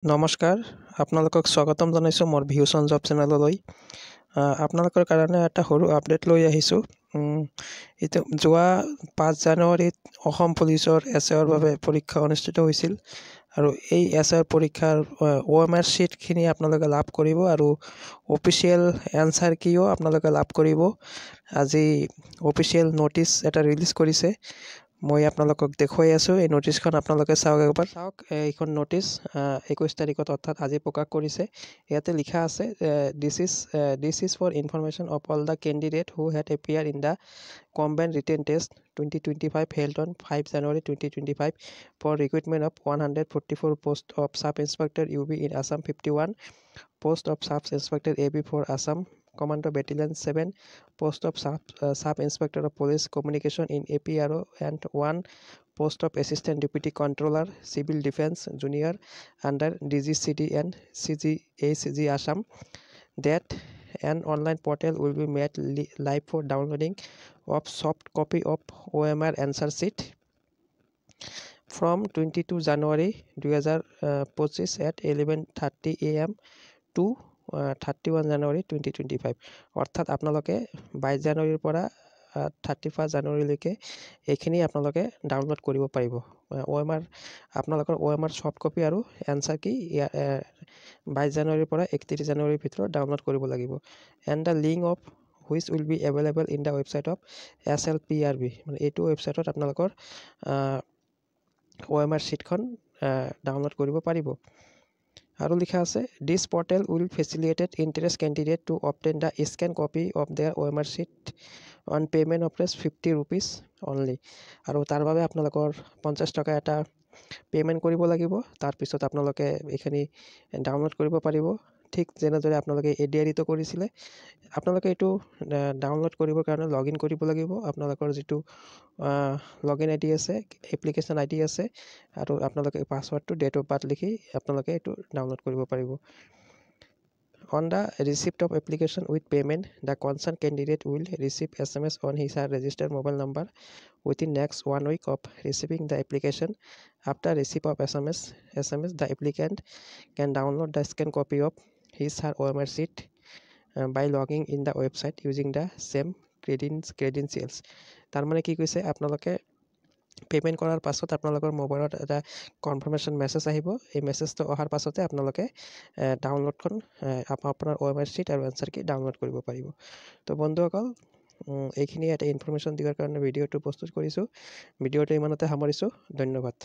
নমস্কাৰ, আপোনালোকক স্বাগতম জনাইছোঁ মোৰ ভিউচন জব চেনেললৈ। আপোনালোকৰ কাৰণে এটা সৰু আপডেট লৈ আহিছোঁ। এইটো যোৱা 5 জানুৱাৰীত অসম পুলিচৰ এছআইৰ বাবে পৰীক্ষা অনুষ্ঠিত হৈছিল আৰু এই এছআইৰ পৰীক্ষাৰ OMR শ্বীটখিনি আপোনালোকে লাভ কৰিব আৰু অফিচিয়েল এনচাৰ কিও আপোনালোকে লাভ কৰিব। আজি অফিচিয়েল নটিচ এটা ৰিলিজ কৰিছে। মই আপোনালোকক দেখুৱাই আছোঁ। এই নটিচখন আপোনালোকে চাওক একবাৰ চাওক। এইখন নটিচ 21 তাৰিখত অৰ্থাৎ আজি প্ৰকাশ কৰিছে। ইয়াতে লিখা আছে this is for information of all the candidate who had appear in the combined written test 2025 held on 5 January 2025 for recruitment of 144 posts of Sub-Inspector UB in Assam, 51 post of Sub-Inspector AB for Assam Commando Battalion 7 post of Sub-Inspector of Police Communication in APRO and 1 post of Assistant Deputy Controller Civil Defense Junior under DGCD and CGHG Assam. That an online portal will be made live for downloading of soft copy of OMR answer sheet from 22 January 2025 at 11:30 AM to 31 January 2025 অৰ্থাৎ আপোনালোকে 22 জানুৱাৰীৰ পৰা 31 জানুৱাৰীলৈকে এইখিনি আপোনালোকে download কৰিব পাৰিব। OMR আপোনালোকৰ OMR soft copy আৰু এনচাৰ কি 22 জানুৱাৰীৰ পৰা 31 জানুৱাৰীৰ ভিতৰত ডাউনলোড কৰিব লাগিব। And the link of which will be available in the website of SLPRB মানে এইটো ৱেবছাইটত আপোনালোকৰ OMR শ্বীটখন ডাউনলোড কৰিব পাৰিব। আৰু লিখা আছে this portal will facilitate interest candidate to obtain the scan copy of their OMR sheet on payment of ₹50 only. আৰু তাৰ বাবে আপোনালোকৰ 50 টকা এটা পে'মেণ্ট কৰিব লাগিব। তাৰপিছত আপোনালোকে এইখিনি ডাউনলোড কৰিব পাৰিব। ঠিক যেনেদৰে আপোনালোকে ADREতো কৰিছিলে। আপোনালোকে এইটো ডাউনলোড কৰিবৰ কাৰণে লগ ইন কৰিব লাগিব। আপোনালোকৰ যিটো লগ ইন ID আছে, এপ্লিকেশ্যন ID আছে আৰু আপোনালোকে পাছৱৰ্ডটো ডেট অফ বাৰ্থ লিখি আপোনালোকে এইটো ডাউনলোড কৰিব পাৰিব। On the receipt of application with payment, the concerned candidate will receive SMS on his or her registered mobile number within next 1 week of receiving the application. After receipt of SMS, the applicant can download the scanned copy of his or her OMR sheet by logging in the website using the same credentials. তাৰমানে কি কৈছে, আপোনালোকে payment কৰাৰ পাছত আপোনালোকৰ মোবাইলত এটা confirmation message আহিব। এই মেছেজটো অহাৰ পাছতে আপোনালোকে ডাউনলোডখন আপোনাৰ OMR শ্বীট আৰু এনচাৰ কি ডাউনলোড কৰিব পাৰিব। তো বন্ধুসকল, এইখিনি এটা ইনফৰমেশ্যন দিয়াৰ কাৰণে ভিডিঅ'টো প্ৰস্তুত কৰিছোঁ। ভিডিঅ'টো ইমানতে সামৰিছোঁ। ধন্যবাদ।